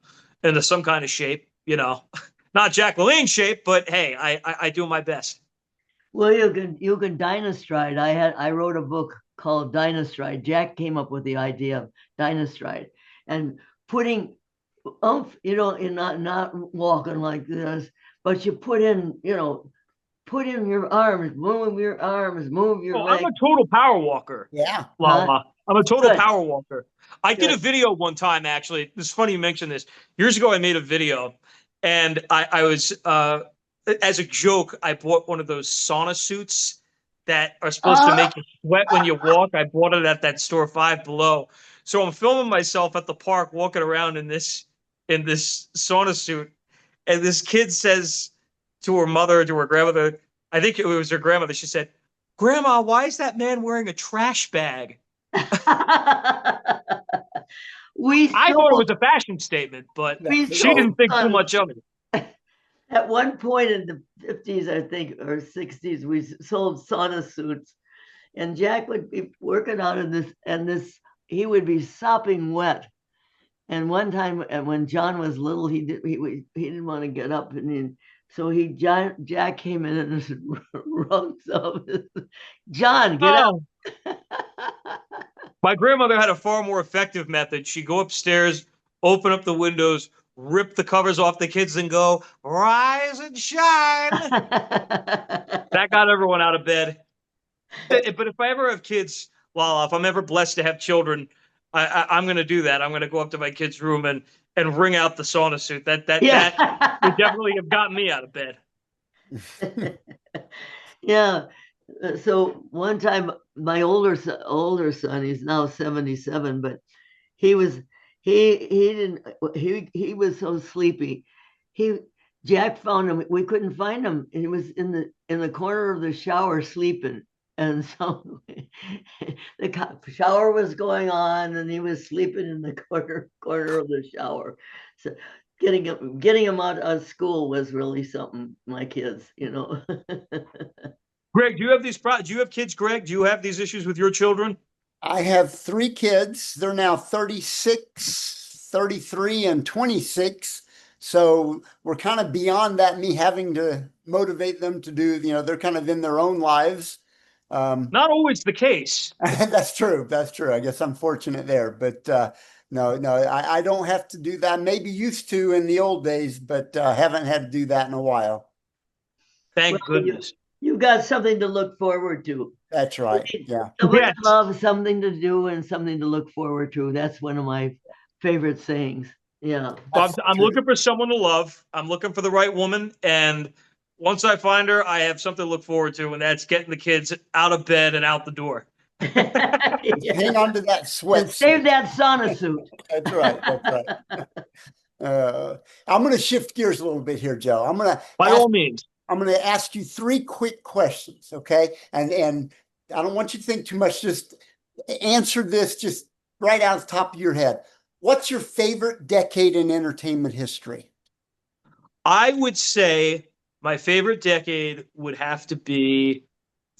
some kind of shape, not Jack LaLanne shape, but hey, I do my best. Well, you can Dynastride. I wrote a book called Dynastride. Jack came up with the idea of Dynastride, and putting in not walking like this, but you put in your arms, move your legs. I'm a total power walker. Yeah. Lala. I'm a total power walker. I did a video one time, actually. It's funny you mentioned this. Years ago, I made a video, And I was, as a joke, I bought one of those sauna suits that are supposed to make you sweat when you walk. I bought it at that store Five Below. So I'm filming myself at the park walking around in this sauna suit, and this kid says to her mother, to her grandmother, I think it was her grandmother, she said, "Grandma, why is that man wearing a trash bag?" I thought it was a fashion statement, but she didn't think too much of it. At one point in the 50s, I think, or 60s, we sold sauna suits, and Jack would be working out in this, and he would be sopping wet. And one time, when John was little, he didn't want to get up, and so Jack came in and wrote some. John, get up. My grandmother had a far more effective method. She'd go upstairs, open up the windows, rip the covers off the kids, and go, "Rise and shine." That got everyone out of bed. But if I ever have kids, Lala, if I'm ever blessed to have children, I'm going to do that. I'm going to go up to my kid's room and wring out the sauna suit. That would definitely have gotten me out of bed. Yeah. So one time, my older son, he's now 77, but he was so sleepy. Jack found him. We couldn't find him. He was in the corner of the shower sleeping. And so the shower was going on, and he was sleeping in the corner of the shower. So getting him out of school was really something. My kids, Greg, do you have do you have kids, Greg? Do you have these issues with your children? I have 3 kids. They're now 36, 33, and 26. So we're kind of beyond that, me having to motivate them to do, they're kind of in their own lives. Not always the case. That's true. That's true. I guess I'm fortunate there, but no, I don't have to do that. Maybe used to in the old days, but haven't had to do that in a while. Thank goodness. You've got something to look forward to. That's right. Yeah. Someone to love, something to do, and something to look forward to. That's one of my favorite sayings. Yeah. I'm looking for someone to love. I'm looking for the right woman. And once I find her, I have something to look forward to, and that's getting the kids out of bed and out the door. Hang on to that sweat. Save that sauna suit. That's right. That's right. I'm going to shift gears a little bit here, Joe. By all means. I'm going to ask you 3 quick questions, okay? And I don't want you to think too much. Just answer this just right out of the top of your head. What's your favorite decade in entertainment history? I would say my favorite decade would have to be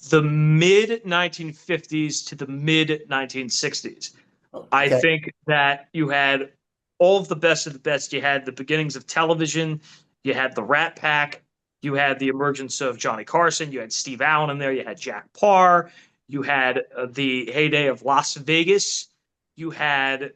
the mid 1950s to the mid 1960s. Okay. I think that you had all of the best of the best. You had the beginnings of television. You had the Rat Pack. You had the emergence of Johnny Carson. You had Steve Allen in there. You had Jack Parr. You had the heyday of Las Vegas. You had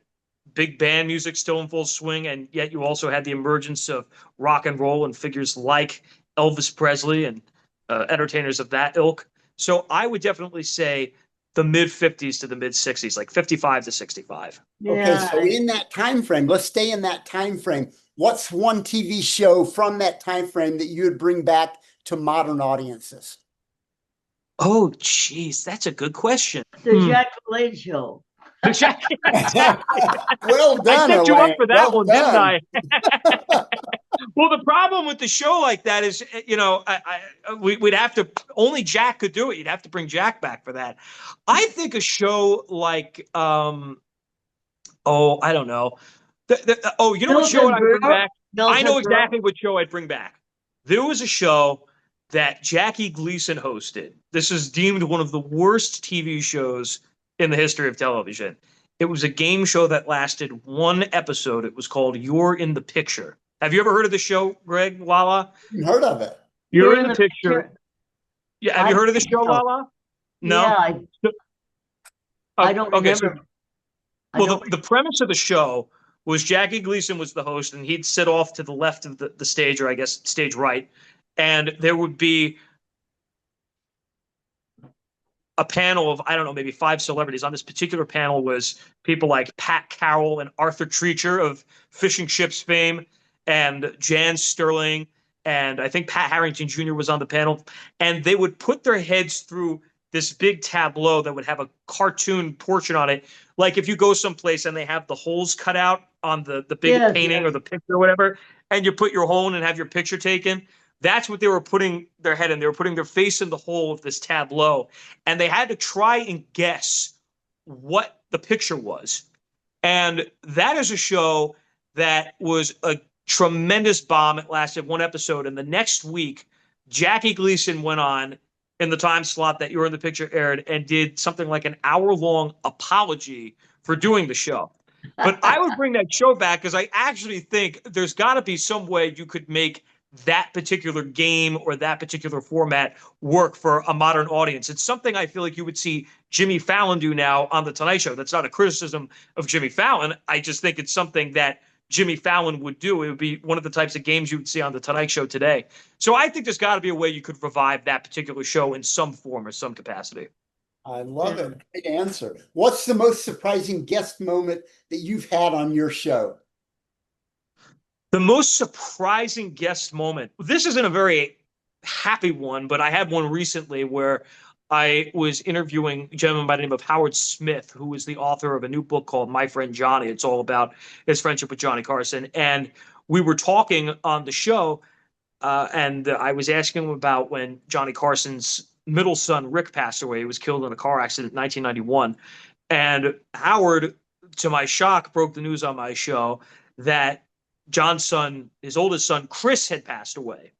big band music still in full swing, and yet you also had the emergence of rock and roll and figures like Elvis Presley and entertainers of that ilk. So I would definitely say the mid 50s to the mid 60s, like 55 to 65. Yeah. Okay, so in that time frame, let's stay in that time frame. What's one TV show from that time frame that you would bring back to modern audiences? Oh, geez, that's a good question. The Jack LaLanne Show. Well done. I set you up for that well one, done. Didn't I? Well, the problem with the show like that is, we'd have to, only Jack could do it. You'd have to bring Jack back for that. I think a show like, I don't know. You know what show I'd bring back? I know exactly what show I'd bring back. There was a show that Jackie Gleason hosted. This is deemed one of the worst TV shows in the history of television. It was a game show that lasted 1 episode. It was called You're in the Picture. Have you ever heard of the show, Greg, Lala? Heard of it. You're in the picture. Yeah, have you heard of the show, Lala? No? Yeah, I don't remember. So, the premise of the show was Jackie Gleason was the host, and he'd sit off to the left of the stage, or I guess stage right, and there would be a panel of, I don't know, maybe 5 celebrities. On this particular panel was people like Pat Carroll and Arthur Treacher of Fishing Ships fame. and Jan Sterling, and I think Pat Harrington Jr. was on the panel, and they would put their heads through this big tableau that would have a cartoon portion on it. Like if you go someplace and they have the holes cut out on the big painting or the picture or whatever, and you put your hole in and have your picture taken, that's what they were putting their head in. They were putting their face in the hole of this tableau, and they had to try and guess what the picture was. And that is a show that was a tremendous bomb. It lasted one episode, and the next week, Jackie Gleason went on in the time slot that You Were in the Picture aired and did something like an hour-long apology for doing the show. But I would bring that show back because I actually think there's got to be some way you could make that particular game or that particular format work for a modern audience. It's something I feel like you would see Jimmy Fallon do now on The Tonight Show. That's not a criticism of Jimmy Fallon. I just think it's something that Jimmy Fallon would do. It would be one of the types of games you would see on The Tonight Show today. So I think there's got to be a way you could revive that particular show in some form or some capacity. I love it. Great answer. What's the most surprising guest moment that you've had on your show? The most surprising guest moment. This isn't a very happy one, but I had one recently where I was interviewing a gentleman by the name of Howard Smith, who is the author of a new book called My Friend Johnny. It's all about his friendship with Johnny Carson. And we were talking on the show, and I was asking him about when Johnny Carson's middle son, Rick, passed away. He was killed in a car accident in 1991. And Howard, to my shock, broke the news on my show that John's son, his oldest son, Chris, had passed away.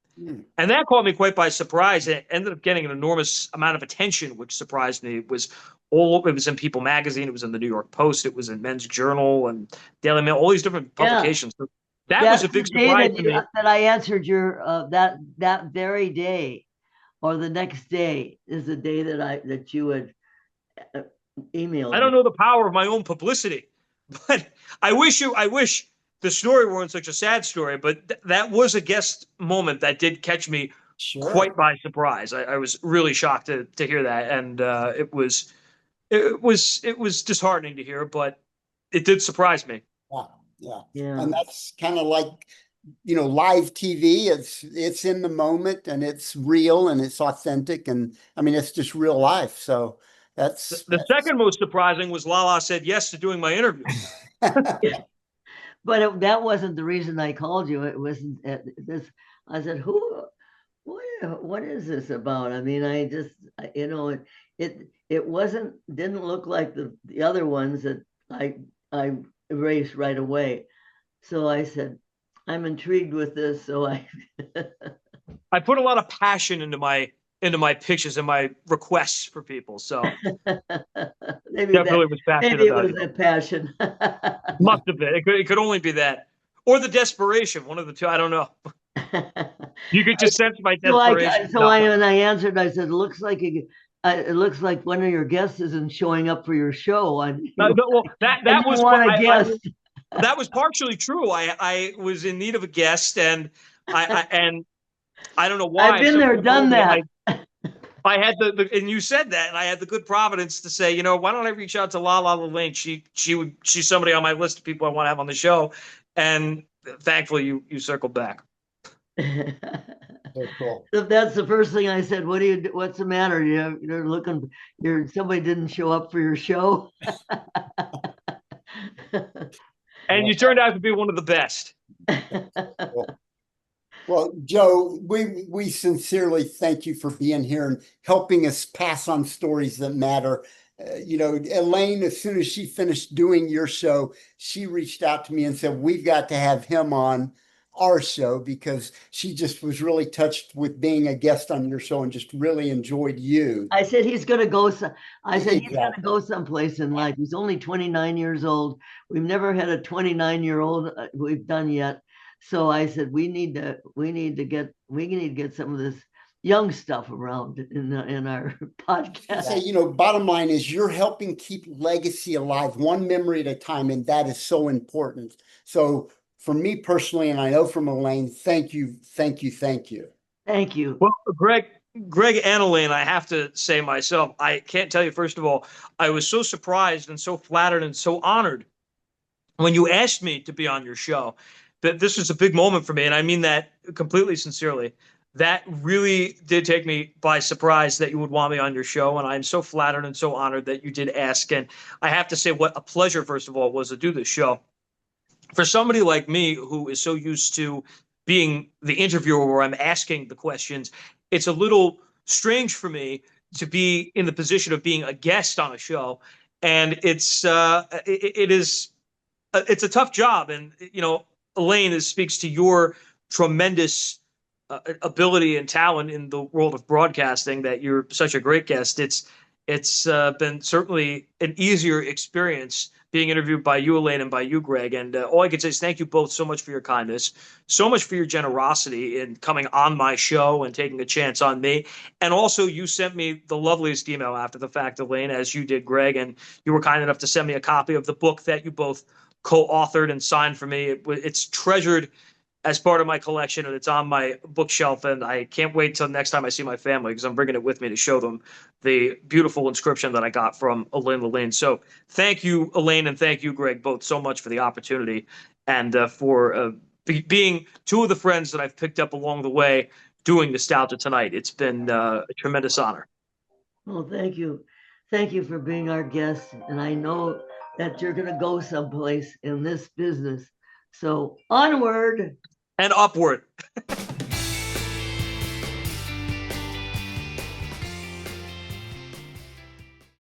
And that caught me quite by surprise. It ended up getting an enormous amount of attention, which surprised me. It was in People magazine, it was in the New York Post, it was in Men's Journal and Daily Mail, all these different publications. So that was a big surprise to me. That I answered your that very day, or the next day is the day that you had emailed. I don't know the power of my own publicity, but I wish the story weren't such a sad story, but that was a guest moment that did catch me quite by surprise. I was really shocked to hear that, and it was disheartening to hear, but it did surprise me. Yeah. And that's kind of like, live TV. It's in the moment, and it's real, and it's authentic, and I mean, it's just real life. So that's the second most surprising was Lala said yes to doing my interview. But that wasn't the reason I called you. It wasn't this. I said, what is this about? I mean, I just, it didn't look like the other ones that I erased right away. So I said, I'm intrigued with this. So I put a lot of passion into my pitches and my requests for people. So maybe definitely was passionate maybe it about was that passion. Must have been. It could only be that, or the desperation. One of the two. I don't know. You could just sense my desperation. When I answered, I said, it looks like one of your guests isn't showing up for your show. That was one a guest. That was partially true. I was in need of a guest, and I don't know why. I've been there, done that. I had and you said that, and I had the good providence to say, why don't I reach out to LaLanne? She's somebody on my list of people I want to have on the show, and thankfully you circled back. Very cool. So that's the first thing I said. What's the matter? Somebody didn't show up for your show. And you turned out to be one of the best. Well, Joe, we sincerely thank you for being here and helping us pass on stories that matter. Elaine, as soon as she finished doing your show, she reached out to me and said, we've got to have him on our show, because she just was really touched with being a guest on your show and just really enjoyed you. I said, he's going to go someplace in life. He's only 29 years old. We've never had a 29-year-old we've done yet. So I said, we need to get some of this young stuff around in our podcast. Say, bottom line is you're helping keep legacy alive, one memory at a time, and that is so important. So for me personally, and I know from Elaine, thank you. Thank you. Well, Greg and Elaine, I have to say myself, I can't tell you, first of all, I was so surprised and so flattered and so honored when you asked me to be on your show. this was a big moment for me, and I mean that completely sincerely. That really did take me by surprise that you would want me on your show, and I'm so flattered and so honored that you did ask. And I have to say, what a pleasure, first of all, it was to do this show. For somebody like me who is so used to being the interviewer where I'm asking the questions, it's a little strange for me to be in the position of being a guest on a show, and it's a tough job. And Elaine, this speaks to your tremendous ability and talent in the world of broadcasting, that you're such a great guest. It's been certainly an easier experience being interviewed by you, Elaine, and by you, Greg. And all I can say is thank you both so much for your kindness, so much for your generosity in coming on my show and taking a chance on me. And also, you sent me the loveliest email after the fact, Elaine, as you did, Greg. And you were kind enough to send me a copy of the book that you both co-authored and signed for me. It's treasured as part of my collection, and it's on my bookshelf, and I can't wait till next time I see my family, because I'm bringing it with me to show them the beautiful inscription that I got from Elaine LaLanne. So thank you, Elaine, and thank you, Greg, both so much for the opportunity and for being two of the friends that I've picked up along the way doing Nostalgia Tonight. It's been a tremendous honor. Well, thank you. Thank you for being our guest. And I know that you're going to go someplace in this business. So onward and upward.